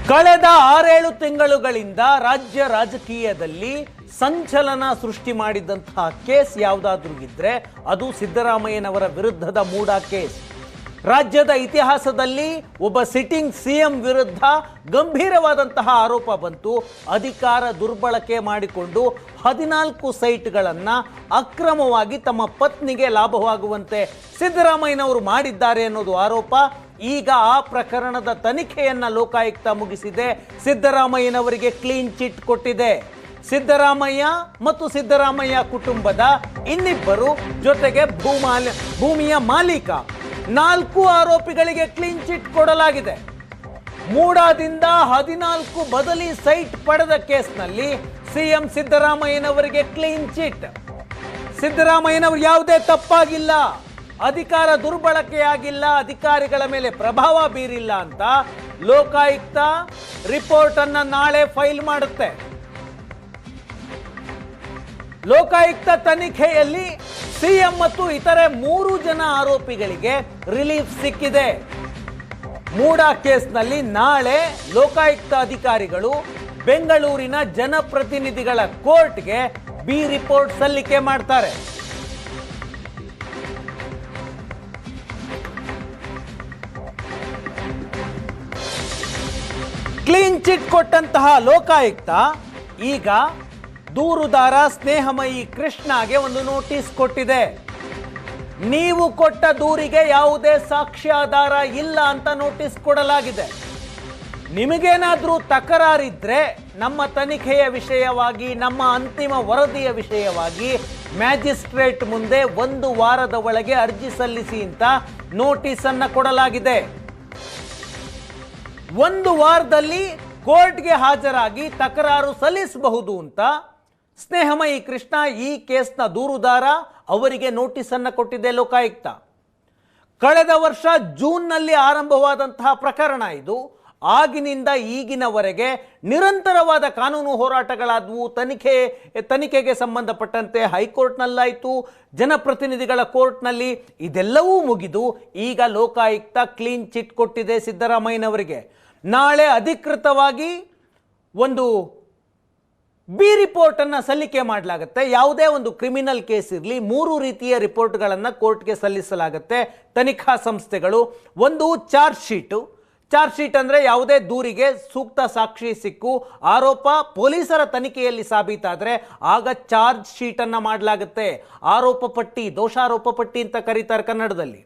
ಕಳೆದ 6-7 ತಿಂಗಳುಗಳಿಂದ ರಾಜ್ಯ ರಾಜಕೀಯದಲ್ಲಿ ಸಂಚಲನ ಸೃಷ್ಟಿ ಮಾಡಿದಂತಹ ಕೇಸ್ ಯಾವುದಾದ್ರೂ ಇದ್ರೆ ಅದು ಸಿದ್ದರಾಮಯ್ಯನವರ ವಿರುದ್ಧದ ಮೂಡಾ ಕೇಸ್. ರಾಜ್ಯದ ಇತಿಹಾಸದಲ್ಲಿ ಒಬ್ಬ ಸಿಟ್ಟಿಂಗ್ ಸಿಎಂ ವಿರುದ್ಧ ಗಂಭೀರವಾದಂತಹ ಆರೋಪ ಬಂತು. ಅಧಿಕಾರ ದುರ್ಬಳಕೆ ಮಾಡಿಕೊಂಡು 14 ಸೈಟ್ಗಳನ್ನು ಅಕ್ರಮವಾಗಿ ತಮ್ಮ ಪತ್ನಿಗೆ ಲಾಭವಾಗುವಂತೆ ಸಿದ್ದರಾಮಯ್ಯನವರು ಮಾಡಿದ್ದಾರೆ ಅನ್ನೋದು ಆರೋಪ. ಈಗ ಆ ಪ್ರಕರಣದ ತನಿಖೆಯನ್ನ ಲೋಕಾಯುಕ್ತ ಮುಗಿಸಿದೆ. ಸಿದ್ದರಾಮಯ್ಯನವರಿಗೆ ಕ್ಲೀನ್ ಚಿಟ್ ಕೊಟ್ಟಿದೆ. ಸಿದ್ದರಾಮಯ್ಯ ಮತ್ತು ಸಿದ್ದರಾಮಯ್ಯ ಕುಟುಂಬದ ಇನ್ನಿಬ್ಬರು ಜೊತೆಗೆ ಭೂಮಿಯ ಮಾಲೀಕ 4 ಆರೋಪಿಗಳಿಗೆ ಕ್ಲೀನ್ ಚಿಟ್ ಕೊಡಲಾಗಿದೆ. ಮೂಡಾದಿಂದ 14 ಬದಲಿ ಸೈಟ್ ಪಡೆದ ಕೇಸ್ನಲ್ಲಿ ಸಿಎಂ ಸಿದ್ದರಾಮಯ್ಯನವರಿಗೆ ಕ್ಲೀನ್ ಚಿಟ್. ಸಿದ್ದರಾಮಯ್ಯನವರು ಯಾವುದೇ ತಪ್ಪಾಗಿಲ್ಲ, ಅಧಿಕಾರ ದುರ್ಬಳಕೆಯಾಗಿಲ್ಲ, ಅಧಿಕಾರಿಗಳ ಮೇಲೆ ಪ್ರಭಾವ ಬೀರಿಲ್ಲ ಅಂತ ಲೋಕಾಯುಕ್ತ ರಿಪೋರ್ಟ್ ಅನ್ನ ನಾಳೆ ಫೈಲ್ ಮಾಡುತ್ತೆ. ಲೋಕಾಯುಕ್ತ ತನಿಖೆಯಲ್ಲಿ ಸಿಎಂ ಮತ್ತು ಇತರೆ 3 ಜನ ಆರೋಪಿಗಳಿಗೆ ರಿಲೀಫ್ ಸಿಕ್ಕಿದೆ. ಮೂಡಾ ಕೇಸ್ನಲ್ಲಿ ನಾಳೆ ಲೋಕಾಯುಕ್ತ ಅಧಿಕಾರಿಗಳು ಬೆಂಗಳೂರಿನ ಜನಪ್ರತಿನಿಧಿಗಳ ಕೋರ್ಟ್ಗೆ ಬಿ ರಿಪೋರ್ಟ್ ಸಲ್ಲಿಕೆ ಮಾಡ್ತಾರೆ. ಕ್ಲೀನ್ ಚಿಟ್ ಕೊಟ್ಟಂತಹ ಲೋಕಾಯುಕ್ತ ಈಗ ದೂರುದಾರ ಸ್ನೇಹಮಯಿ ಕೃಷ್ಣಗೆ ಒಂದು ನೋಟಿಸ್ ಕೊಟ್ಟಿದೆ. ನೀವು ಕೊಟ್ಟ ದೂರಿಗೆ ಯಾವುದೇ ಸಾಕ್ಷ್ಯಾಧಾರ ಇಲ್ಲ ಅಂತ ನೋಟಿಸ್ ಕೊಡಲಾಗಿದೆ. ನಿಮಗೇನಾದ್ರೂ ತಕರಾರಿದ್ರೆ ನಮ್ಮ ತನಿಖೆಯ ವಿಷಯವಾಗಿ, ನಮ್ಮ ಅಂತಿಮ ವರದಿಯ ವಿಷಯವಾಗಿ ಮ್ಯಾಜಿಸ್ಟ್ರೇಟ್ ಮುಂದೆ 1 ವಾರದ ಒಳಗೆ ಅರ್ಜಿ ಸಲ್ಲಿಸಿ ಅಂತ ನೋಟಿಸ್ ಅನ್ನ ಕೊಡಲಾಗಿದೆ. 1 ವಾರದಲ್ಲಿ ಕೋರ್ಟ್ಗೆ ಹಾಜರಾಗಿ ತಕರಾರು ಸಲ್ಲಿಸಬಹುದು ಅಂತ ಸ್ನೇಹಮಯಿ ಕೃಷ್ಣ ಈ ಕೇಸ್ನ ದೂರುದಾರ ಅವರಿಗೆ ನೋಟಿಸ್ ಅನ್ನು ಕೊಟ್ಟಿದೆ ಲೋಕಾಯುಕ್ತ. ಕಳೆದ ವರ್ಷ ಜೂನ್ನಲ್ಲಿ ಆರಂಭವಾದಂತಹ ಪ್ರಕರಣ ಇದು. ಆಗಿನಿಂದ ಈಗಿನವರೆಗೆ ನಿರಂತರವಾದ ಕಾನೂನು ಹೋರಾಟಗಳಾದವು. ತನಿಖೆಗೆ ಸಂಬಂಧಪಟ್ಟಂತೆ ಹೈಕೋರ್ಟ್ನಲ್ಲಾಯಿತು, ಜನಪ್ರತಿನಿಧಿಗಳ ಕೋರ್ಟ್ನಲ್ಲಿ. ಇದೆಲ್ಲವೂ ಮುಗಿದು ಈಗ ಲೋಕಾಯುಕ್ತ ಕ್ಲೀನ್ ಚಿಟ್ ಕೊಟ್ಟಿದೆ ಸಿದ್ದರಾಮಯ್ಯನವರಿಗೆ. ನಾಳೆ ಅಧಿಕೃತವಾಗಿ ಒಂದು ಬಿ ರಿಪೋರ್ಟ್ ಅನ್ನ ಸಲ್ಲಿಕೆ ಮಾಡಲಾಗುತ್ತೆ. ಯಾವುದೇ ಒಂದು ಕ್ರಿಮಿನಲ್ ಕೇಸ್ ಇರಲಿ 3 ರೀತಿಯ ರಿಪೋರ್ಟ್ಗಳನ್ನು ಕೋರ್ಟ್ಗೆ ಸಲ್ಲಿಸಲಾಗುತ್ತೆ ತನಿಖಾ ಸಂಸ್ಥೆಗಳು. ಒಂದು ಚಾರ್ಜ್ ಶೀಟ್ ಅಂದರೆ ಯಾವುದೇ ದೂರಿಗೆ ಸೂಕ್ತ ಸಾಕ್ಷಿ ಸಿಕ್ಕು ಆರೋಪ ಪೊಲೀಸರ ತನಿಖೆಯಲ್ಲಿ ಸಾಬೀತಾದರೆ ಆಗ ಚಾರ್ಜ್ ಶೀಟ್ ಅನ್ನ ಮಾಡಲಾಗುತ್ತೆ. ಆರೋಪ ಪಟ್ಟಿ, ದೋಷಾರೋಪ ಪಟ್ಟಿ ಅಂತ ಕರೀತಾರೆ ಕನ್ನಡದಲ್ಲಿ.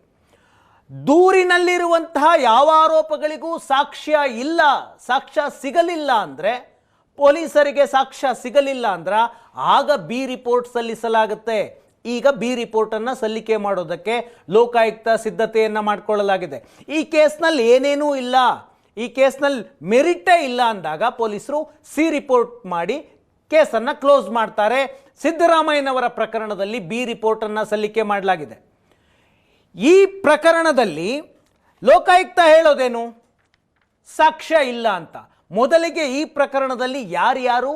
ದೂರಿನಲ್ಲಿರುವಂತಹ ಯಾವ ಆರೋಪಗಳಿಗೂ ಸಾಕ್ಷ್ಯ ಸಿಗಲಿಲ್ಲ ಅಂದರೆ, ಪೊಲೀಸರಿಗೆ ಸಾಕ್ಷ್ಯ ಸಿಗಲಿಲ್ಲ ಅಂದ್ರೆ ಆಗ ಬಿ ರಿಪೋರ್ಟ್ ಸಲ್ಲಿಸಲಾಗುತ್ತೆ. ಈಗ ಬಿ ರಿಪೋರ್ಟ್ ಅನ್ನ ಸಲ್ಲಿಕೆ ಮಾಡೋದಕ್ಕೆ ಲೋಕಾಯುಕ್ತ ಸಿದ್ಧತೆಯನ್ನ ಮಾಡಿಕೊಳ್ಳಲಾಗಿದೆ. ಈ ಕೇಸ್ನಲ್ಲಿ ಏನೇನೂ ಇಲ್ಲ, ಈ ಕೇಸ್ನಲ್ಲಿ ಮೆರಿಟೇ ಇಲ್ಲ ಅಂದಾಗ ಪೊಲೀಸರು ಸಿ ರಿಪೋರ್ಟ್ ಮಾಡಿ ಕೇಸನ್ನು ಕ್ಲೋಸ್ ಮಾಡ್ತಾರೆ. ಸಿದ್ದರಾಮಯ್ಯನವರ ಪ್ರಕರಣದಲ್ಲಿ ಬಿ ರಿಪೋರ್ಟ್ ಅನ್ನ ಸಲ್ಲಿಕೆ ಮಾಡಲಾಗಿದೆ. ಈ ಪ್ರಕರಣದಲ್ಲಿ ಲೋಕಾಯುಕ್ತ ಹೇಳೋದೇನು? ಸಾಕ್ಷ್ಯ ಇಲ್ಲ ಅಂತ. ಮೊದಲಿಗೆ ಈ ಪ್ರಕರಣದಲ್ಲಿ ಯಾರ್ಯಾರು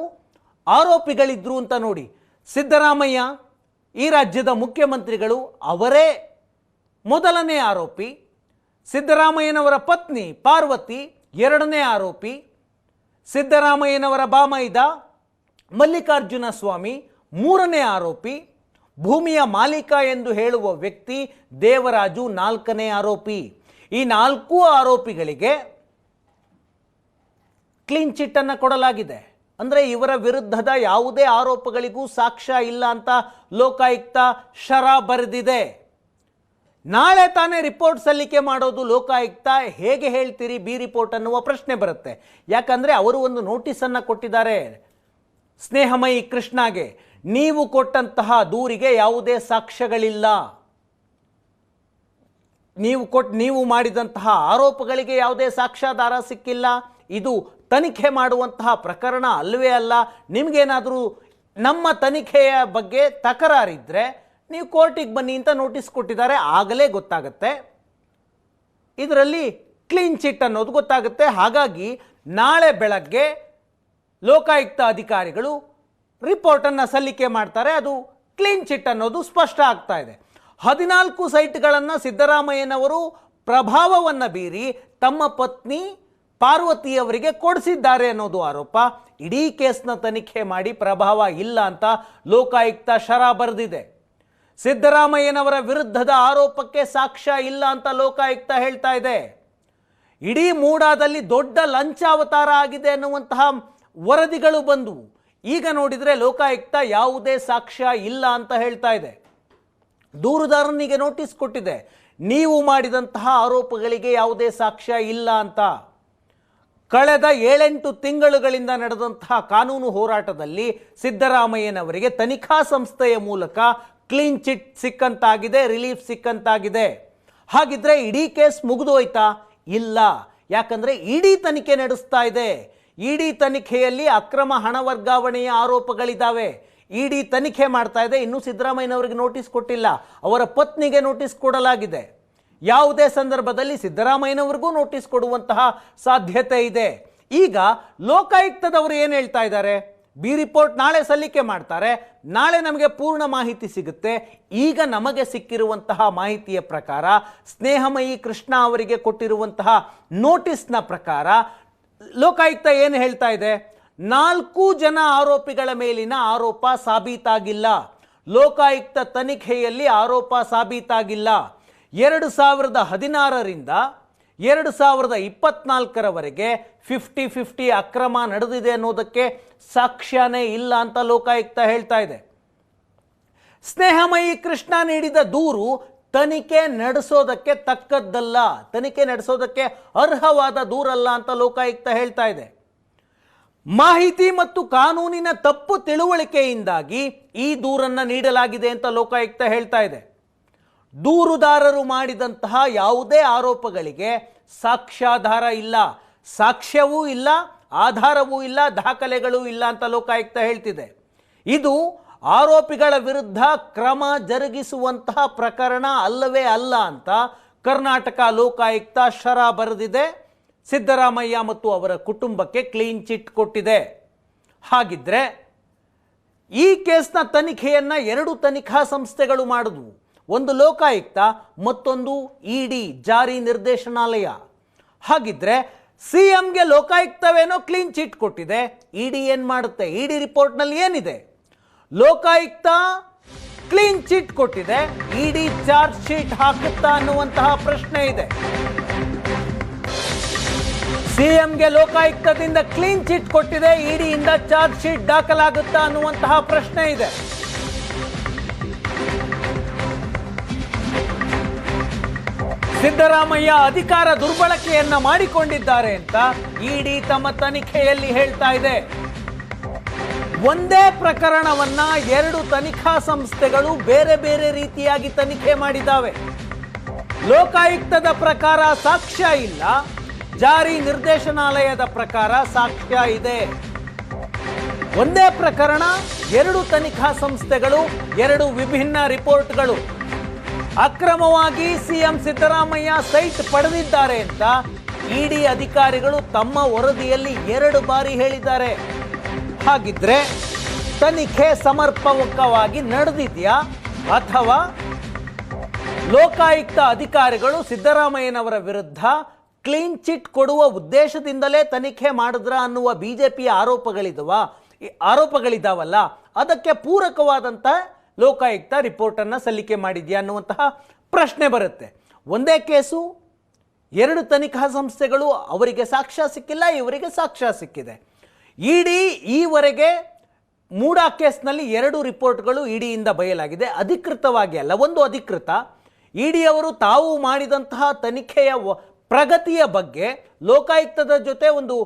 ಆರೋಪಿಗಳಿದ್ರು ಅಂತ ನೋಡಿ. ಸಿದ್ದರಾಮಯ್ಯ, ಈ ರಾಜ್ಯದ ಮುಖ್ಯಮಂತ್ರಿಗಳು, ಅವರೇ ಮೊದಲನೇ ಆರೋಪಿ. ಸಿದ್ದರಾಮಯ್ಯನವರ ಪತ್ನಿ ಪಾರ್ವತಿ 2ನೇ ಆರೋಪಿ. ಸಿದ್ದರಾಮಯ್ಯನವರ ಬಾಮೈದ ಮಲ್ಲಿಕಾರ್ಜುನ ಸ್ವಾಮಿ 3ನೇ ಆರೋಪಿ. ಭೂಮಿಯ ಮಾಲೀಕ ಎಂದು ಹೇಳುವ ವ್ಯಕ್ತಿ ದೇವರಾಜು 4ನೇ ಆರೋಪಿ. ಈ 4 ಆರೋಪಿಗಳಿಗೆ ಕ್ಲೀನ್ ಚಿಟ್ ಅನ್ನು ಕೊಡಲಾಗಿದೆ. ಅಂದರೆ ಇವರ ವಿರುದ್ಧದ ಯಾವುದೇ ಆರೋಪಗಳಿಗೂ ಸಾಕ್ಷ್ಯ ಇಲ್ಲ ಅಂತ ಲೋಕಾಯುಕ್ತ ಶರ ಬರೆದಿದೆ. ನಾಳೆ ತಾನೇ ರಿಪೋರ್ಟ್ ಸಲ್ಲಿಕೆ ಮಾಡೋದು ಲೋಕಾಯುಕ್ತ. ಹೇಗೆ ಹೇಳ್ತೀರಿ ಬಿ ರಿಪೋರ್ಟ್ ಅನ್ನುವ ಪ್ರಶ್ನೆ ಬರುತ್ತೆ. ಯಾಕಂದರೆ ಅವರು ಒಂದು ನೋಟಿಸನ್ನು ಕೊಟ್ಟಿದ್ದಾರೆ ಸ್ನೇಹಮಯಿ ಕೃಷ್ಣಗೆ. ನೀವು ಕೊಟ್ಟಂತಹ ದೂರಿಗೆ ಯಾವುದೇ ಸಾಕ್ಷ್ಯಗಳಿಲ್ಲ, ನೀವು ಮಾಡಿದಂತಹ ಆರೋಪಗಳಿಗೆ ಯಾವುದೇ ಸಾಕ್ಷ್ಯಾಧಾರ ಸಿಕ್ಕಿಲ್ಲ, ಇದು ತನಿಖೆ ಮಾಡುವಂತಹ ಪ್ರಕರಣ ಅಲ್ಲವೇ ಅಲ್ಲ. ನಿಮಗೇನಾದರೂ ನಮ್ಮ ತನಿಖೆಯ ಬಗ್ಗೆ ತಕರಾರಿದ್ರೆ ನೀವು ಕೋರ್ಟಿಗೆ ಬನ್ನಿ ಅಂತ ನೋಟಿಸ್ ಕೊಟ್ಟಿದ್ದಾರೆ. ಆಗಲೇ ಗೊತ್ತಾಗುತ್ತೆ, ಇದರಲ್ಲಿ ಕ್ಲೀನ್ ಚಿಟ್ ಅನ್ನೋದು ಗೊತ್ತಾಗುತ್ತೆ. ಹಾಗಾಗಿ ನಾಳೆ ಬೆಳಗ್ಗೆ ಲೋಕಾಯುಕ್ತ ಅಧಿಕಾರಿಗಳು ರಿಪೋರ್ಟನ್ನು ಸಲ್ಲಿಕೆ ಮಾಡ್ತಾರೆ. ಅದು ಕ್ಲೀನ್ ಚಿಟ್ ಅನ್ನೋದು ಸ್ಪಷ್ಟ ಆಗ್ತಾ ಇದೆ. 14 ಸೈಟ್ಗಳನ್ನು ಸಿದ್ದರಾಮಯ್ಯನವರು ಪ್ರಭಾವವನ್ನು ಬೀರಿ ತಮ್ಮ ಪತ್ನಿ ಪಾರ್ವತಿಯವರಿಗೆ ಕೊಡಿಸಿದ್ದಾರೆ ಅನ್ನೋದು ಆರೋಪ. ಇಡೀ ಕೇಸ್ನ ತನಿಖೆ ಮಾಡಿ ಪ್ರಭಾವ ಇಲ್ಲ ಅಂತ ಲೋಕಾಯುಕ್ತ ಶರ ಬರೆದಿದೆ. ಸಿದ್ದರಾಮಯ್ಯನವರ ವಿರುದ್ಧದ ಆರೋಪಕ್ಕೆ ಸಾಕ್ಷ್ಯ ಇಲ್ಲ ಅಂತ ಲೋಕಾಯುಕ್ತ ಹೇಳ್ತಾ ಇದೆ. ಇಡೀ ಮೂಡಾದಲ್ಲಿ ದೊಡ್ಡ ಲಂಚಾವತಾರ ಆಗಿದೆ ಅನ್ನುವಂತಹ ವರದಿಗಳು ಬಂದವು. ಈಗ ನೋಡಿದರೆ ಲೋಕಾಯುಕ್ತ ಯಾವುದೇ ಸಾಕ್ಷ್ಯ ಇಲ್ಲ ಅಂತ ಹೇಳ್ತಾ ಇದೆ. ದೂರುದಾರನಿಗೆ ನೋಟಿಸ್ ಕೊಟ್ಟಿದೆ, ನೀವು ಮಾಡಿದಂತಹ ಆರೋಪಗಳಿಗೆ ಯಾವುದೇ ಸಾಕ್ಷ್ಯ ಇಲ್ಲ ಅಂತ. ಕಳೆದ 7-8 ತಿಂಗಳುಗಳಿಂದ ನಡೆದಂತಹ ಕಾನೂನು ಹೋರಾಟದಲ್ಲಿ ಸಿದ್ದರಾಮಯ್ಯನವರಿಗೆ ತನಿಖಾ ಸಂಸ್ಥೆಯ ಮೂಲಕ ಕ್ಲೀನ್ ಚಿಟ್ ಸಿಕ್ಕಂತಾಗಿದೆ, ರಿಲೀಫ್ ಸಿಕ್ಕಂತಾಗಿದೆ. ಹಾಗಿದ್ರೆ ಇಡೀ ಕೇಸ್ ಮುಗಿದೋಯ್ತಾ? ಇಲ್ಲ. ಯಾಕಂದ್ರೆ ಇಡೀ ತನಿಖೆ ನಡೆಸ್ತಾ ಇದೆ. ಇಡೀ ತನಿಖೆಯಲ್ಲಿ ಅಕ್ರಮ ಹಣ ವರ್ಗಾವಣೆಯ ಆರೋಪಗಳಿದ್ದಾವೆ. ಇಡೀ ತನಿಖೆ ಮಾಡ್ತಾ ಇದೆ. ಇನ್ನೂ ಸಿದ್ದರಾಮಯ್ಯನವರಿಗೆ ನೋಟಿಸ್ ಕೊಟ್ಟಿಲ್ಲ, ಅವರ ಪತ್ನಿಗೆ ನೋಟಿಸ್ ಕೊಡಲಾಗಿದೆ. ಯಾವುದೇ ಸಂದರ್ಭದಲ್ಲಿ ಸಿದ್ದರಾಮಯ್ಯನವರಿಗೂ ನೋಟಿಸ್ ಕೊಡುವಂತಹ ಸಾಧ್ಯತೆ ಇದೆ. ಈಗ ಲೋಕಾಯುಕ್ತದವರು ಏನು ಹೇಳ್ತಾ ಇದ್ದಾರೆ? ಬಿ ರಿಪೋರ್ಟ್ ನಾಳೆ ಸಲ್ಲಿಕೆ ಮಾಡ್ತಾರೆ, ನಾಳೆ ನಮಗೆ ಪೂರ್ಣ ಮಾಹಿತಿ ಸಿಗುತ್ತೆ. ಈಗ ನಮಗೆ ಸಿಕ್ಕಿರುವಂತಹ ಮಾಹಿತಿಯ ಪ್ರಕಾರ, ಸ್ನೇಹಮಯಿ ಕೃಷ್ಣ ಅವರಿಗೆ ಕೊಟ್ಟಿರುವಂತಹ ನೋಟಿಸ್ನ ಪ್ರಕಾರ ಲೋಕಾಯುಕ್ತ ಏನು ಹೇಳ್ತಾ ಇದೆ? 4 ಜನ ಆರೋಪಿಗಳ ಮೇಲಿನ ಆರೋಪ ಸಾಬೀತಾಗಿಲ್ಲ. ಲೋಕಾಯುಕ್ತ ತನಿಖೆಯಲ್ಲಿ ಆರೋಪ ಸಾಬೀತಾಗಿಲ್ಲ. 2016ರಿಂದ 2024ರವರೆಗೆ 50-50 ಅಕ್ರಮ ನಡೆದಿದೆ ಅನ್ನೋದಕ್ಕೆ ಸಾಕ್ಷ್ಯನೇ ಇಲ್ಲ ಅಂತ ಲೋಕಾಯುಕ್ತ ಹೇಳ್ತಾ ಇದೆ. ಸ್ನೇಹಮಯಿ ಕೃಷ್ಣ ನೀಡಿದ ದೂರು ತನಿಖೆ ನಡೆಸೋದಕ್ಕೆ ತಕ್ಕದ್ದಲ್ಲ, ತನಿಖೆ ನಡೆಸೋದಕ್ಕೆ ಅರ್ಹವಾದ ದೂರಲ್ಲ ಅಂತ ಲೋಕಾಯುಕ್ತ ಹೇಳ್ತಾ ಇದೆ. ಮಾಹಿತಿ ಮತ್ತು ಕಾನೂನಿನ ತಪ್ಪು ತಿಳುವಳಿಕೆಯಿಂದಾಗಿ ಈ ದೂರನ್ನು ನೀಡಲಾಗಿದೆ ಅಂತ ಲೋಕಾಯುಕ್ತ ಹೇಳ್ತಾ ಇದೆ. ದೂರುದಾರರು ಮಾಡಿದಂತಹ ಯಾವುದೇ ಆರೋಪಗಳಿಗೆ ಸಾಕ್ಷ್ಯಾಧಾರ ಇಲ್ಲ, ಸಾಕ್ಷ್ಯವೂ ಇಲ್ಲ, ಆಧಾರವೂ ಇಲ್ಲ, ದಾಖಲೆಗಳೂ ಇಲ್ಲ ಅಂತ ಲೋಕಾಯುಕ್ತ ಹೇಳ್ತಿದೆ. ಇದು ಆರೋಪಿಗಳ ವಿರುದ್ಧ ಕ್ರಮ ಜರುಗಿಸುವಂತಹ ಪ್ರಕರಣ ಅಲ್ಲವೇ ಅಲ್ಲ ಅಂತ ಕರ್ನಾಟಕ ಲೋಕಾಯುಕ್ತ ಶರ ಬರೆದಿದೆ. ಸಿದ್ದರಾಮಯ್ಯ ಮತ್ತು ಅವರ ಕುಟುಂಬಕ್ಕೆ ಕ್ಲೀನ್ ಚಿಟ್ ಕೊಟ್ಟಿದೆ. ಹಾಗಿದ್ರೆ ಈ ಕೇಸ್ನ ತನಿಖೆಯನ್ನ 2 ತನಿಖಾ ಸಂಸ್ಥೆಗಳು ಮಾಡಿದ್ವು. ಒಂದು ಲೋಕಾಯುಕ್ತ, ಮತ್ತೊಂದು ಇಡಿ, ಜಾರಿ ನಿರ್ದೇಶನಾಲಯ. ಹಾಗಿದ್ರೆ ಸಿಎಂಗೆ ಲೋಕಾಯುಕ್ತವೇನೋ ಕ್ಲೀನ್ ಚಿಟ್ ಕೊಟ್ಟಿದೆ, ಇಡಿ ಏನ್ ಮಾಡುತ್ತೆ? ಇಡಿ ರಿಪೋರ್ಟ್ನಲ್ಲಿ ಏನಿದೆ? ಲೋಕಾಯುಕ್ತ ಕ್ಲೀನ್ ಚಿಟ್ ಕೊಟ್ಟಿದೆ, ಇಡಿ ಚಾರ್ಜ್ ಶೀಟ್ ಹಾಕುತ್ತಾ ಅನ್ನುವಂತಹ ಪ್ರಶ್ನೆ ಇದೆ. ಸಿಎಂಗೆ ಲೋಕಾಯುಕ್ತದಿಂದ ಕ್ಲೀನ್ ಚಿಟ್ ಕೊಟ್ಟಿದೆ, ಇಡಿಯಿಂದ ಚಾರ್ಜ್ ಶೀಟ್ ದಾಖಲಾಗುತ್ತಾ ಅನ್ನುವಂತಹ ಪ್ರಶ್ನೆ ಇದೆ. ಸಿದ್ದರಾಮಯ್ಯ ಅಧಿಕಾರ ದುರ್ಬಳಕೆಯನ್ನ ಮಾಡಿಕೊಂಡಿದ್ದಾರೆ ಅಂತ ಇಡಿ ತಮ್ಮ ತನಿಖೆಯಲ್ಲಿ ಹೇಳ್ತಾ ಇದೆ. ಒಂದೇ ಪ್ರಕರಣವನ್ನ 2 ತನಿಖಾ ಸಂಸ್ಥೆಗಳು ಬೇರೆ ಬೇರೆ ರೀತಿಯಾಗಿ ತನಿಖೆ ಮಾಡಿದ್ದಾವೆ. ಲೋಕಾಯುಕ್ತದ ಪ್ರಕಾರ ಸಾಕ್ಷ್ಯ ಇಲ್ಲ, ಜಾರಿ ನಿರ್ದೇಶನಾಲಯದ ಪ್ರಕಾರ ಸಾಕ್ಷ್ಯ ಇದೆ. ಒಂದೇ ಪ್ರಕರಣ, 2 ತನಿಖಾ ಸಂಸ್ಥೆಗಳು, 2 ವಿಭಿನ್ನ ರಿಪೋರ್ಟ್ಗಳು. ಅಕ್ರಮವಾಗಿ ಸಿಎಂ ಸಿದ್ದರಾಮಯ್ಯ ಸೈಟ್ ಪಡೆದಿದ್ದಾರೆ ಅಂತ ಇಡಿ ಅಧಿಕಾರಿಗಳು ತಮ್ಮ ವರದಿಯಲ್ಲಿ 2 ಬಾರಿ ಹೇಳಿದ್ದಾರೆ. ಹಾಗಿದ್ರೆ ತನಿಖೆ ಸಮರ್ಪಕವಾಗಿ ನಡೆದಿದೆಯಾ, ಅಥವಾ ಲೋಕಾಯುಕ್ತ ಅಧಿಕಾರಿಗಳು ಸಿದ್ದರಾಮಯ್ಯನವರ ವಿರುದ್ಧ ಕ್ಲೀನ್ ಚಿಟ್ ಕೊಡುವ ಉದ್ದೇಶದಿಂದಲೇ ತನಿಖೆ ಮಾಡಿದ್ರ ಅನ್ನುವ ಬಿಜೆಪಿಯ ಆರೋಪಗಳಿದಾವಲ್ಲ, ಅದಕ್ಕೆ ಪೂರಕವಾದಂಥ ಲೋಕಾಯುಕ್ತ ರಿಪೋರ್ಟನ್ನು ಸಲ್ಲಿಕೆ ಮಾಡಿದ್ಯಾ ಅನ್ನುವಂತಹ ಪ್ರಶ್ನೆ ಬರುತ್ತೆ. ಒಂದೇ ಕೇಸು, 2 ತನಿಖಾ ಸಂಸ್ಥೆಗಳು, ಅವರಿಗೆ ಸಾಕ್ಷ್ಯ ಸಿಕ್ಕಿಲ್ಲ, ಇವರಿಗೆ ಸಾಕ್ಷ್ಯ ಸಿಕ್ಕಿದೆ. ಇಡಿ ಈವರೆಗೆ ಮೂಡಾ ಕೇಸ್ನಲ್ಲಿ 2 ರಿಪೋರ್ಟ್ಗಳು ಇಡಿಯಿಂದ ಬಯಲಾಗಿದೆ, ಅಧಿಕೃತವಾಗಿ ಅಲ್ಲ. ಒಂದು ಅಧಿಕೃತ, ಇಡಿಯವರು ತಾವು ಮಾಡಿದಂತಹ ತನಿಖೆಯ ಪ್ರಗತಿಯ ಬಗ್ಗೆ ಲೋಕಾಯುಕ್ತದ ಜೊತೆ ಒಂದು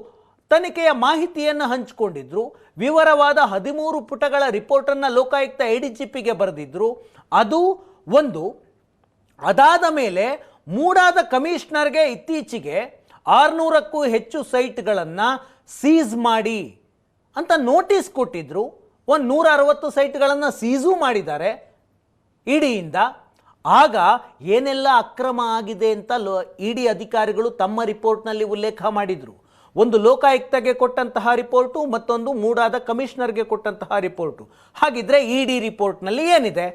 ತನಿಖೆಯ ಮಾಹಿತಿಯನ್ನು ಹಂಚಿಕೊಂಡಿದ್ರು. ವಿವರವಾದ 13 ಪುಟಗಳ ರಿಪೋರ್ಟನ್ನು ಲೋಕಾಯುಕ್ತ ಎಡಿಜಿಪಿಗೆ ಬರೆದಿದ್ರು. ಅದು ಒಂದು. ಅದಾದ ಮೇಲೆ ಮೂಡಾದ ಕಮಿಷನರ್ಗೆ ಇತ್ತೀಚೆಗೆ 600ಕ್ಕೂ ಹೆಚ್ಚು ಸೈಟ್ಗಳನ್ನು ಸೀಸ್ ಮಾಡಿ ಅಂತ ನೋಟಿಸ್ ಕೊಟ್ಟಿದ್ರು. 160 ಸೈಟ್ಗಳನ್ನು ಸೀಸು ಮಾಡಿದ್ದಾರೆ ಇಡಿಯಿಂದ. ಆಗ ಏನೆಲ್ಲ ಅಕ್ರಮ ಆಗಿದೆ ಅಂತ ಇಡಿ ಅಧಿಕಾರಿಗಳು ತಮ್ಮ ರಿಪೋರ್ಟ್ನಲ್ಲಿ ಉಲ್ಲೇಖ ಮಾಡಿದರು. ಒಂದು ಲೋಕಾಯುಕ್ತಗೆ ಕೊಟ್ಟಂತಹ ರಿಪೋರ್ಟು, ಮತ್ತೊಂದು ಮೂಡಾದ ಕಮಿಷನರ್ಗೆ ಕೊಟ್ಟಂತಹ ರಿಪೋರ್ಟು. ಹಾಗಿದ್ರೆ ಇಡಿ ರಿಪೋರ್ಟ್ನಲ್ಲಿ ಏನಿದೆ?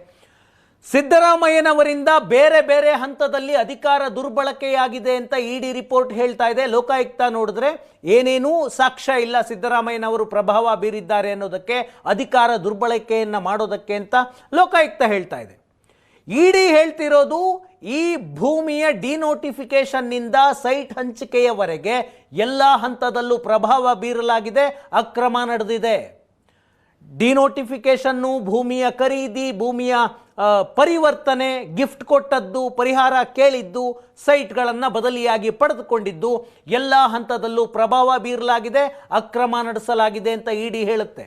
ಸಿದ್ದರಾಮಯ್ಯನವರಿಂದ ಬೇರೆ ಬೇರೆ ಹಂತದಲ್ಲಿ ಅಧಿಕಾರ ದುರ್ಬಳಕೆಯಾಗಿದೆ ಅಂತ ಇಡಿ ರಿಪೋರ್ಟ್ ಹೇಳ್ತಾ ಇದೆ. ಲೋಕಾಯುಕ್ತ ನೋಡಿದ್ರೆ ಏನೇನೂ ಸಾಕ್ಷ್ಯ ಇಲ್ಲ ಸಿದ್ದರಾಮಯ್ಯನವರು ಪ್ರಭಾವ ಬೀರಿದ್ದಾರೆ ಅನ್ನೋದಕ್ಕೆ, ಅಧಿಕಾರ ದುರ್ಬಳಕೆಯನ್ನು ಮಾಡೋದಕ್ಕೆ ಅಂತ ಲೋಕಾಯುಕ್ತ ಹೇಳ್ತಾ ಇದೆ. ಇಡಿ ಹೇಳ್ತಿರೋದು ಈ ಭೂಮಿಯ ಡಿನೋಟಿಫಿಕೇಶನ್ನಿಂದ ಸೈಟ್ ಹಂಚಿಕೆಯವರೆಗೆ ಎಲ್ಲ ಹಂತದಲ್ಲೂ ಪ್ರಭಾವ ಬೀರಲಾಗಿದೆ, ಅಕ್ರಮ ನಡೆದಿದೆ. ಡಿನೋಟಿಫಿಕೇಶನ್ನು, ಭೂಮಿಯ ಖರೀದಿ, ಭೂಮಿಯ ಪರಿವರ್ತನೆ, ಗಿಫ್ಟ್ ಕೊಟ್ಟದ್ದು, ಪರಿಹಾರ ಕೇಳಿದ್ದು, ಸೈಟ್ಗಳನ್ನು ಬದಲಿಯಾಗಿ ಪಡೆದುಕೊಂಡಿದ್ದು, ಎಲ್ಲ ಹಂತದಲ್ಲೂ ಪ್ರಭಾವ ಬೀರಲಾಗಿದೆ, ಅಕ್ರಮ ನಡೆಸಲಾಗಿದೆ ಅಂತ ಇಡಿ ಹೇಳುತ್ತೆ.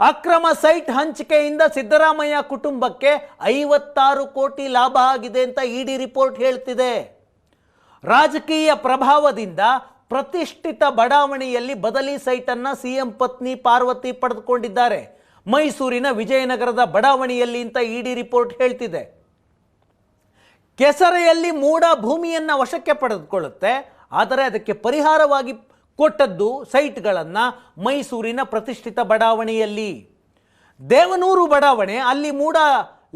ಅಕ್ರಮ ಸೈಟ್ ಹಂಚಿಕೆಯಿಂದ ಸಿದ್ದರಾಮಯ್ಯ ಕುಟುಂಬಕ್ಕೆ 56 ಕೋಟಿ ಲಾಭ ಆಗಿದೆ ಅಂತ ಇಡಿ ರಿಪೋರ್ಟ್ ಹೇಳ್ತಿದೆ. ರಾಜಕೀಯ ಪ್ರಭಾವದಿಂದ ಪ್ರತಿಷ್ಠಿತ ಬಡಾವಣೆಯಲ್ಲಿ ಬದಲಿ ಸೈಟನ್ನು ಸಿಎಂ ಪತ್ನಿ ಪಾರ್ವತಿ ಪಡೆದುಕೊಂಡಿದ್ದಾರೆ. ಮೈಸೂರಿನ ವಿಜಯನಗರದ ಬಡಾವಣೆಯಲ್ಲಿ ಅಂತ ಇಡಿ ರಿಪೋರ್ಟ್ ಹೇಳ್ತಿದೆ. ಕೆಸರೆಯಲ್ಲಿ ಮೂಡ ಭೂಮಿಯನ್ನು ವಶಕ್ಕೆ ಪಡೆದುಕೊಳ್ಳುತ್ತೆ, ಆದರೆ ಅದಕ್ಕೆ ಪರಿಹಾರವಾಗಿ ಕೊಟ್ಟದ್ದು ಸೈಟ್ಗಳನ್ನು ಮೈಸೂರಿನ ಪ್ರತಿಷ್ಠಿತ ಬಡಾವಣೆಯಲ್ಲಿ. ದೇವನೂರು ಬಡಾವಣೆ, ಅಲ್ಲಿ ಮೂಡ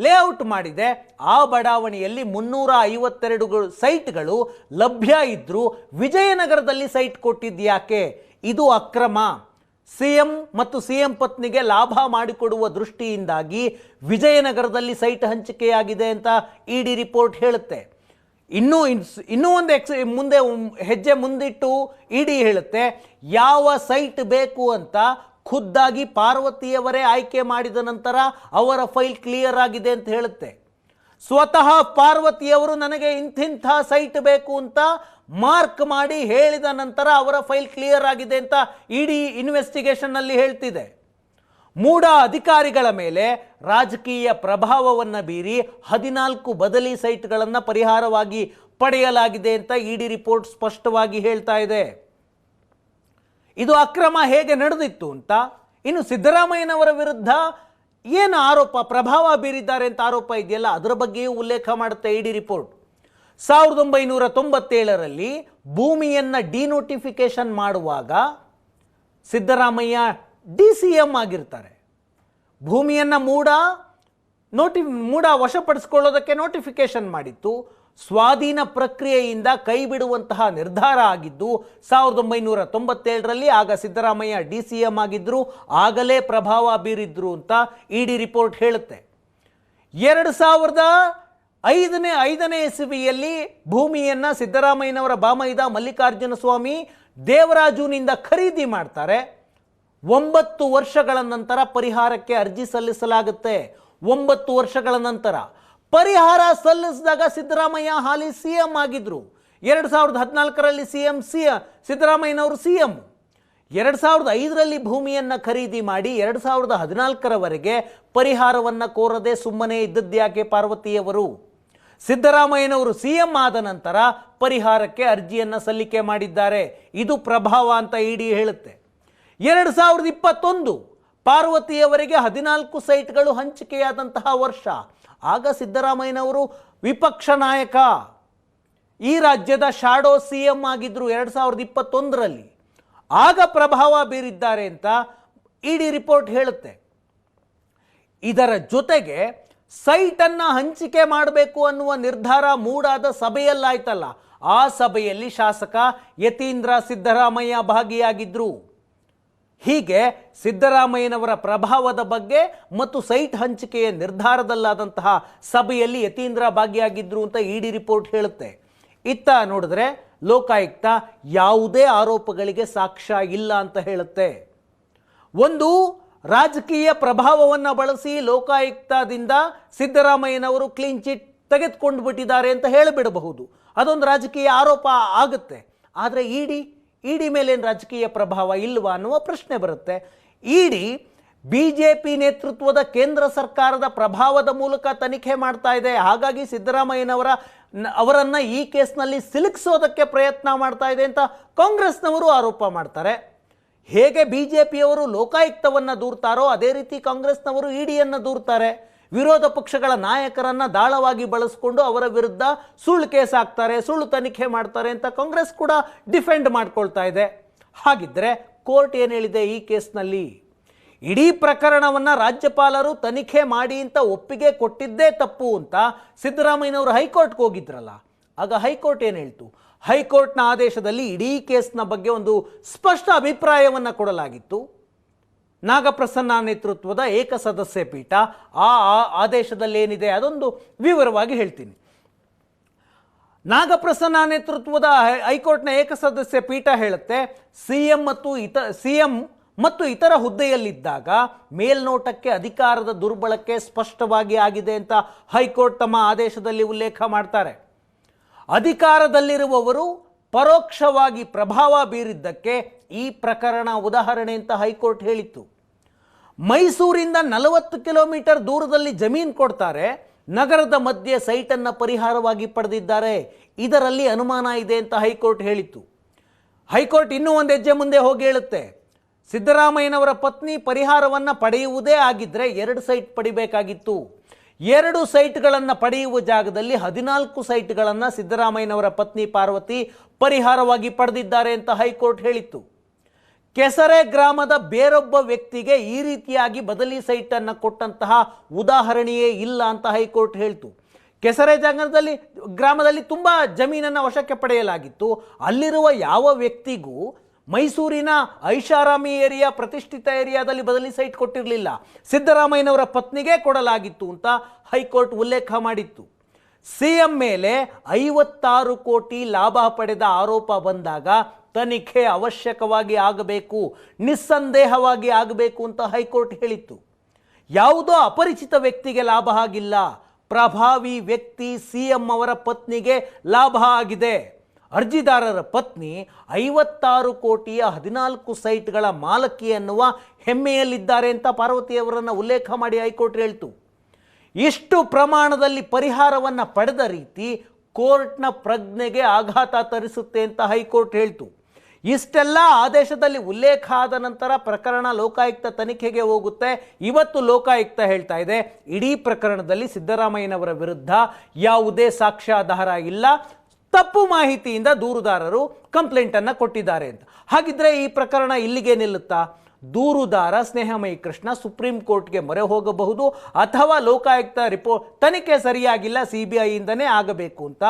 ಲೇಔಟ್ ಮಾಡಿದೆ. ಆ ಬಡಾವಣೆಯಲ್ಲಿ 352 ಸೈಟ್ಗಳು ಲಭ್ಯ ಇದ್ದರೂ ವಿಜಯನಗರದಲ್ಲಿ ಸೈಟ್ ಕೊಟ್ಟಿದ್ಯಾಕೆ? ಇದು ಅಕ್ರಮ. ಸಿಎಂ ಮತ್ತು ಸಿಎಂ ಪತ್ನಿಗೆ ಲಾಭ ಮಾಡಿಕೊಡುವ ದೃಷ್ಟಿಯಿಂದಾಗಿ ವಿಜಯನಗರದಲ್ಲಿ ಸೈಟ್ ಹಂಚಿಕೆಯಾಗಿದೆ ಅಂತ ಇಡಿ ರಿಪೋರ್ಟ್ ಹೇಳುತ್ತೆ. ಇನ್ನೂ ಒಂದು ಮುಂದೆ ಹೆಜ್ಜೆ ಮುಂದಿಟ್ಟು ಇಡಿ ಹೇಳುತ್ತೆ, ಯಾವ ಸೈಟ್ ಬೇಕು ಅಂತ ಖುದ್ದಾಗಿ ಪಾರ್ವತಿಯವರೇ ಆಯ್ಕೆ ಮಾಡಿದ ನಂತರ ಅವರ ಫೈಲ್ ಕ್ಲಿಯರ್ ಆಗಿದೆ ಅಂತ ಹೇಳುತ್ತೆ. ಸ್ವತಃ ಪಾರ್ವತಿಯವರು ನನಗೆ ಇಂತಿಂಥ ಸೈಟ್ ಬೇಕು ಅಂತ ಮಾರ್ಕ್ ಮಾಡಿ ಹೇಳಿದ ನಂತರ ಅವರ ಫೈಲ್ ಕ್ಲಿಯರ್ ಆಗಿದೆ ಅಂತ ಇಡಿ ಇನ್ವೆಸ್ಟಿಗೇಷನ್ನಲ್ಲಿ ಹೇಳ್ತಿದೆ. ಮೂಡ ಅಧಿಕಾರಿಗಳ ಮೇಲೆ ರಾಜಕೀಯ ಪ್ರಭಾವವನ್ನು ಬೀರಿ 14 ಬದಲಿ ಸೈಟ್ಗಳನ್ನು ಪರಿಹಾರವಾಗಿ ಪಡೆಯಲಾಗಿದೆ ಅಂತ ಇಡಿ ರಿಪೋರ್ಟ್ ಸ್ಪಷ್ಟವಾಗಿ ಹೇಳ್ತಾ ಇದೆ. ಇದು ಅಕ್ರಮ ಹೇಗೆ ನಡೆದಿತ್ತು ಅಂತ. ಇನ್ನು ಸಿದ್ದರಾಮಯ್ಯನವರ ವಿರುದ್ಧ ಏನು ಆರೋಪ, ಪ್ರಭಾವ ಬೀರಿದ್ದಾರೆ ಅಂತ ಆರೋಪ ಇದೆಯಲ್ಲ, ಅದರ ಬಗ್ಗೆಯೂ ಉಲ್ಲೇಖ ಮಾಡುತ್ತೆ ಇಡಿ ರಿಪೋರ್ಟ್. 1997ರಲ್ಲಿ ಭೂಮಿಯನ್ನು ಡಿನೋಟಿಫಿಕೇಶನ್ ಮಾಡುವಾಗ ಸಿದ್ದರಾಮಯ್ಯ DCM ಆಗಿರ್ತಾರೆ. ಭೂಮಿಯನ್ನು ಮೂಡ ವಶಪಡಿಸಿಕೊಳ್ಳೋದಕ್ಕೆ ನೋಟಿಫಿಕೇಶನ್ ಮಾಡಿತ್ತು. ಸ್ವಾಧೀನ ಪ್ರಕ್ರಿಯೆಯಿಂದ ಕೈ ಬಿಡುವಂತಹ ನಿರ್ಧಾರ ಆಗಿದ್ದು 1997ರಲ್ಲಿ. ಆಗ ಸಿದ್ದರಾಮಯ್ಯ DCM ಆಗಿದ್ರು, ಆಗಲೇ ಪ್ರಭಾವ ಬೀರಿದ್ರು ಅಂತ ಇಡಿ ರಿಪೋರ್ಟ್ ಹೇಳುತ್ತೆ. 2005ನೇ ಇಸವಿಯಲ್ಲಿ ಭೂಮಿಯನ್ನು ಸಿದ್ದರಾಮಯ್ಯನವರ ಬಾಮೈದ ಮಲ್ಲಿಕಾರ್ಜುನ ಸ್ವಾಮಿ ದೇವರಾಜುನಿಂದ ಖರೀದಿ ಮಾಡ್ತಾರೆ. 9 ವರ್ಷಗಳ ನಂತರ ಪರಿಹಾರಕ್ಕೆ ಅರ್ಜಿ ಸಲ್ಲಿಸಲಾಗುತ್ತೆ. 9 ವರ್ಷಗಳ ನಂತರ ಪರಿಹಾರ ಸಲ್ಲಿಸಿದಾಗ ಸಿದ್ದರಾಮಯ್ಯ ಹಾಲಿ ಸಿಎಂ ಆಗಿದ್ರು. 2014ರಲ್ಲಿ ಸಿದ್ದರಾಮಯ್ಯನವರು ಸಿಎಂ. 2005ರಲ್ಲಿ ಭೂಮಿಯನ್ನು ಖರೀದಿ ಮಾಡಿ 2014ರವರೆಗೆ ಪರಿಹಾರವನ್ನು ಕೋರದೆ ಸುಮ್ಮನೆ ಇದ್ದದ್ಯಾಕೆ ಪಾರ್ವತಿಯವರು? ಸಿದ್ದರಾಮಯ್ಯನವರು ಸಿಎಂ ಆದ ನಂತರ ಪರಿಹಾರಕ್ಕೆ ಅರ್ಜಿಯನ್ನು ಸಲ್ಲಿಕೆ ಮಾಡಿದ್ದಾರೆ. ಇದು ಪ್ರಭಾವ ಅಂತ ಇಡಿ ಹೇಳುತ್ತೆ. 2021 ಪಾರ್ವತಿಯವರಿಗೆ 14 ಸೈಟ್ಗಳು ಹಂಚಿಕೆಯಾದಂತಹ ವರ್ಷ. ಆಗ ಸಿದ್ದರಾಮಯ್ಯನವರು ವಿಪಕ್ಷ ನಾಯಕ, ಈ ರಾಜ್ಯದ ಶಾಡೋ ಸಿಎಂ ಆಗಿದ್ರು 2021ರಲ್ಲಿ. ಆಗ ಪ್ರಭಾವ ಬೀರಿದ್ದಾರೆ ಅಂತ ಇಡಿ ರಿಪೋರ್ಟ್ ಹೇಳುತ್ತೆ. ಇದರ ಜೊತೆಗೆ ಸೈಟನ್ನು ಹಂಚಿಕೆ ಮಾಡಬೇಕು ಅನ್ನುವ ನಿರ್ಧಾರ ಮೂಡಾದ ಸಭೆಯಲ್ಲಾಯ್ತಲ್ಲ, ಆ ಸಭೆಯಲ್ಲಿ ಶಾಸಕ ಯತೀಂದ್ರ ಸಿದ್ದರಾಮಯ್ಯ ಭಾಗಿಯಾಗಿದ್ರು. ಹೀಗೆ ಸಿದ್ದರಾಮಯ್ಯನವರ ಪ್ರಭಾವದ ಬಗ್ಗೆ ಮತ್ತು ಸೈಟ್ ಹಂಚಿಕೆಯ ನಿರ್ಧಾರದಲ್ಲಾದಂತಹ ಸಭೆಯಲ್ಲಿ ಯತೀಂದ್ರ ಭಾಗಿಯಾಗಿದ್ರು ಅಂತ ಇಡಿ ರಿಪೋರ್ಟ್ ಹೇಳುತ್ತೆ. ಇತ್ತ ನೋಡಿದ್ರೆ ಲೋಕಾಯುಕ್ತ ಯಾವುದೇ ಆರೋಪಗಳಿಗೆ ಸಾಕ್ಷ್ಯ ಇಲ್ಲ ಅಂತ ಹೇಳುತ್ತೆ. ಒಂದು ರಾಜಕೀಯ ಪ್ರಭಾವವನ್ನು ಬಳಸಿ ಲೋಕಾಯುಕ್ತದಿಂದ ಸಿದ್ದರಾಮಯ್ಯನವರು ಕ್ಲೀನ್ ಚಿಟ್ ತೆಗೆದುಕೊಂಡು ಬಿಟ್ಟಿದ್ದಾರೆ ಅಂತ ಹೇಳಿಬಿಡಬಹುದು, ಅದೊಂದು ರಾಜಕೀಯ ಆರೋಪ ಆಗುತ್ತೆ. ಆದರೆ ಇಡಿ ಮೇಲೇನು ರಾಜಕೀಯ ಪ್ರಭಾವ ಇಲ್ವಾ ಅನ್ನುವ ಪ್ರಶ್ನೆ ಬರುತ್ತೆ. ಇಡಿ BJP ನೇತೃತ್ವದ ಕೇಂದ್ರ ಸರ್ಕಾರದ ಪ್ರಭಾವದ ಮೂಲಕ ತನಿಖೆ ಮಾಡ್ತಾ ಇದೆ. ಹಾಗಾಗಿ ಅವರನ್ನು ಈ ಕೇಸ್ನಲ್ಲಿ ಸಿಲುಕಿಸೋದಕ್ಕೆ ಪ್ರಯತ್ನ ಮಾಡ್ತಾ ಇದೆ ಅಂತ ಕಾಂಗ್ರೆಸ್ನವರು ಆರೋಪ ಮಾಡ್ತಾರೆ. ಹೇಗೆ BJPಯವರು ಲೋಕಾಯುಕ್ತವನ್ನು ದೂರ್ತಾರೋ ಅದೇ ರೀತಿ ಕಾಂಗ್ರೆಸ್ನವರು ಇಡಿಯನ್ನು ದೂರ್ತಾರೆ. ವಿರೋಧ ಪಕ್ಷಗಳ ನಾಯಕರನ್ನು ದಾಳವಾಗಿ ಬಳಸಿಕೊಂಡು ಅವರ ವಿರುದ್ಧ ಸುಳ್ಳು ಕೇಸ್ ಹಾಕ್ತಾರೆ, ಸುಳ್ಳು ತನಿಖೆ ಮಾಡ್ತಾರೆ ಅಂತ ಕಾಂಗ್ರೆಸ್ ಕೂಡ ಡಿಫೆಂಡ್ ಮಾಡ್ಕೊಳ್ತಾ ಇದೆ. ಹಾಗಿದ್ರೆ ಕೋರ್ಟ್ ಏನು ಹೇಳಿದೆ ಈ ಕೇಸ್ನಲ್ಲಿ? ಇಡೀ ಪ್ರಕರಣವನ್ನು ರಾಜ್ಯಪಾಲರು ತನಿಖೆ ಮಾಡಿ ಅಂತ ಒಪ್ಪಿಗೆ ಕೊಟ್ಟಿದ್ದೇ ತಪ್ಪು ಅಂತ ಸಿದ್ದರಾಮಯ್ಯನವರು ಹೈಕೋರ್ಟ್ಗೆ ಹೋಗಿದ್ರಲ್ಲ. ಆಗ ಹೈಕೋರ್ಟ್ ಏನು ಹೇಳ್ತು? ಹೈಕೋರ್ಟ್ನ ಆದೇಶದಲ್ಲಿ ಇಡೀ ಕೇಸ್ನ ಬಗ್ಗೆ ಒಂದು ಸ್ಪಷ್ಟ ಅಭಿಪ್ರಾಯವನ್ನು ಕೊಡಲಾಗಿತ್ತು. ನಾಗಪ್ರಸನ್ನ ನೇತೃತ್ವದ ಏಕಸದಸ್ಯ ಪೀಠ ಆ ಆದೇಶದಲ್ಲಿ ಏನಿದೆ ಅದೊಂದು ವಿವರವಾಗಿ ಹೇಳ್ತೀನಿ. ನಾಗಪ್ರಸನ್ನ ನೇತೃತ್ವದ ಹೈಕೋರ್ಟ್ನ ಏಕಸದಸ್ಯ ಪೀಠ ಹೇಳುತ್ತೆ, ಸಿಎಂ ಮತ್ತು ಇತರ ಹುದ್ದೆಯಲ್ಲಿದ್ದಾಗ ಮೇಲ್ನೋಟಕ್ಕೆ ಅಧಿಕಾರದ ದುರ್ಬಳಕೆ ಸ್ಪಷ್ಟವಾಗಿ ಆಗಿದೆ ಅಂತ ಹೈಕೋರ್ಟ್ ತಮ್ಮ ಆದೇಶದಲ್ಲಿ ಉಲ್ಲೇಖ ಮಾಡ್ತಾರೆ. ಅಧಿಕಾರದಲ್ಲಿರುವವರು ಪರೋಕ್ಷವಾಗಿ ಪ್ರಭಾವ ಬೀರಿದ್ದಕ್ಕೆ ಈ ಪ್ರಕರಣ ಉದಾಹರಣೆ ಅಂತ ಹೈಕೋರ್ಟ್ ಹೇಳಿತ್ತು. ಮೈಸೂರಿಂದ 40 ಕಿಲೋಮೀಟರ್ ದೂರದಲ್ಲಿ ಜಮೀನು ಕೊಡ್ತಾರೆ, ನಗರದ ಮಧ್ಯೆ ಸೈಟನ್ನು ಪರಿಹಾರವಾಗಿ ಪಡೆದಿದ್ದಾರೆ, ಇದರಲ್ಲಿ ಅನುಮಾನ ಇದೆ ಅಂತ ಹೈಕೋರ್ಟ್ ಹೇಳಿತ್ತು. ಹೈಕೋರ್ಟ್ ಇನ್ನೂ ಒಂದು ಹೆಜ್ಜೆ ಮುಂದೆ ಹೋಗಿ ಹೇಳುತ್ತೆ, ಸಿದ್ದರಾಮಯ್ಯನವರ ಪತ್ನಿ ಪರಿಹಾರವನ್ನು ಪಡೆಯುವುದೇ ಆಗಿದ್ದರೆ 2 ಸೈಟ್ ಪಡಿಬೇಕಾಗಿತ್ತು. 2 ಸೈಟ್ಗಳನ್ನು ಪಡೆಯುವ ಜಾಗದಲ್ಲಿ 14 ಸೈಟ್ಗಳನ್ನು ಸಿದ್ದರಾಮಯ್ಯನವರ ಪತ್ನಿ ಪಾರ್ವತಿ ಪರಿಹಾರವಾಗಿ ಪಡೆದಿದ್ದಾರೆ ಅಂತ ಹೈಕೋರ್ಟ್ ಹೇಳಿತ್ತು. ಕೆಸರೆ ಗ್ರಾಮದ ಬೇರೊಬ್ಬ ವ್ಯಕ್ತಿಗೆ ಈ ರೀತಿಯಾಗಿ ಬದಲಿ ಸೈಟನ್ನು ಕೊಟ್ಟಂತಹ ಉದಾಹರಣೆಯೇ ಇಲ್ಲ ಅಂತ ಹೈಕೋರ್ಟ್ ಹೇಳ್ತು. ಕೆಸರೆ ಗ್ರಾಮದಲ್ಲಿ ತುಂಬ ಜಮೀನನ್ನು ವಶಕ್ಕೆ ಪಡೆಯಲಾಗಿತ್ತು. ಅಲ್ಲಿರುವ ಯಾವ ವ್ಯಕ್ತಿಗೂ ಮೈಸೂರಿನ ಐಷಾರಾಮಿ ಏರಿಯಾ, ಪ್ರತಿಷ್ಠಿತ ಏರಿಯಾದಲ್ಲಿ ಬದಲಿ ಸೈಟ್ ಕೊಟ್ಟಿರಲಿಲ್ಲ, ಸಿದ್ದರಾಮಯ್ಯನವರ ಪತ್ನಿಗೆ ಕೊಡಲಾಗಿತ್ತು ಅಂತ ಹೈಕೋರ್ಟ್ ಉಲ್ಲೇಖ ಮಾಡಿತ್ತು. ಸಿಎಂ ಮೇಲೆ 56 ಕೋಟಿ ಲಾಭ ಪಡೆದ ಆರೋಪ ಬಂದಾಗ ತನಿಖೆ ಅವಶ್ಯಕವಾಗಿ ಆಗಬೇಕು, ನಿಸ್ಸಂದೇಹವಾಗಿ ಆಗಬೇಕು ಅಂತ ಹೈಕೋರ್ಟ್ ಹೇಳಿತ್ತು. ಯಾವುದೋ ಅಪರಿಚಿತ ವ್ಯಕ್ತಿಗೆ ಲಾಭ ಆಗಿಲ್ಲ, ಪ್ರಭಾವಿ ವ್ಯಕ್ತಿ ಸಿಎಂ ಅವರ ಪತ್ನಿಗೆ ಲಾಭ ಆಗಿದೆ. ಅರ್ಜಿದಾರರ ಪತ್ನಿ 56 ಕೋಟಿಯ 14 ಸೈಟ್ಗಳ ಮಾಲಕಿ ಎನ್ನುವ ಹೆಮ್ಮೆಯಲ್ಲಿದ್ದಾರೆ ಅಂತ ಪಾರ್ವತಿಯವರನ್ನು ಉಲ್ಲೇಖ ಮಾಡಿ ಹೈಕೋರ್ಟ್ ಹೇಳ್ತು. ಇಷ್ಟು ಪ್ರಮಾಣದಲ್ಲಿ ಪರಿಹಾರವನ್ನು ಪಡೆದ ರೀತಿ ಕೋರ್ಟ್ನ ಪ್ರಜ್ಞೆಗೆ ಆಘಾತ ತರಿಸುತ್ತೆ ಅಂತ ಹೈಕೋರ್ಟ್ ಹೇಳ್ತು. ಇಷ್ಟೆಲ್ಲ ಆದೇಶದಲ್ಲಿ ಉಲ್ಲೇಖ ಆದ ನಂತರ ಪ್ರಕರಣ ಲೋಕಾಯುಕ್ತ ತನಿಖೆಗೆ ಹೋಗುತ್ತೆ. ಇವತ್ತು ಲೋಕಾಯುಕ್ತ ಹೇಳ್ತಾ ಇದೆ, ಇಡೀ ಪ್ರಕರಣದಲ್ಲಿ ಸಿದ್ದರಾಮಯ್ಯನವರ ವಿರುದ್ಧ ಯಾವುದೇ ಸಾಕ್ಷ್ಯಾಧಾರ ಇಲ್ಲ, ತಪ್ಪು ಮಾಹಿತಿಯಿಂದ ದೂರುದಾರರು ಕಂಪ್ಲೇಂಟನ್ನು ಕೊಟ್ಟಿದ್ದಾರೆ ಅಂತ. ಹಾಗಿದ್ರೆ ಈ ಪ್ರಕರಣ ಇಲ್ಲಿಗೆ ನಿಲ್ಲುತ್ತಾ? ದೂರುದಾರ ಸ್ನೇಹಮಯಿ ಕೃಷ್ಣ ಸುಪ್ರೀಂ ಕೋರ್ಟ್ಗೆ ಮೊರೆ ಹೋಗಬಹುದು, ಅಥವಾ ಲೋಕಾಯುಕ್ತ ತನಿಖೆ ಸರಿಯಾಗಿಲ್ಲ, CBIಯಿಂದನೇ ಆಗಬೇಕು ಅಂತ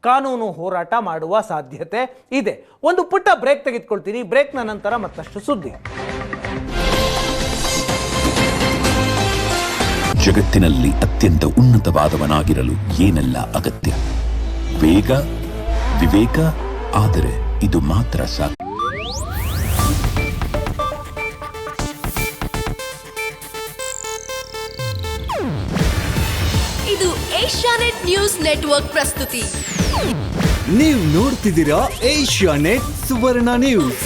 ಕಾನೂನು ಹೋರಾಟ ಮಾಡುವ ಸಾಧ್ಯತೆ ಇದೆ. ಒಂದು ಪುಟ್ಟ ಬ್ರೇಕ್ ತೆಗೆದುಕೊಳ್ತೀನಿ. ಬ್ರೇಕ್ನ ನಂತರ ಮತ್ತಷ್ಟು ಸುದ್ದಿ. ಜಗತ್ತಿನಲ್ಲಿ ಅತ್ಯಂತ ಉನ್ನತವಾದವನಾಗಿರಲು ಏನೆಲ್ಲ ಅಗತ್ಯ? ವೇಗ, ವಿವೇಕ, ಆದರೆ ಇದು ಮಾತ್ರ ಸಾಕು. ಇದು ಏಷ್ಯಾನೆಟ್ ನ್ಯೂಸ್ ನೆಟ್ವರ್ಕ್ ಪ್ರಸ್ತುತಿ. ನೀವು ನೋಡ್ತಿದ್ದೀರಾ ಏಷ್ಯಾನೆಟ್ ಸುವರ್ಣ ನ್ಯೂಸ್.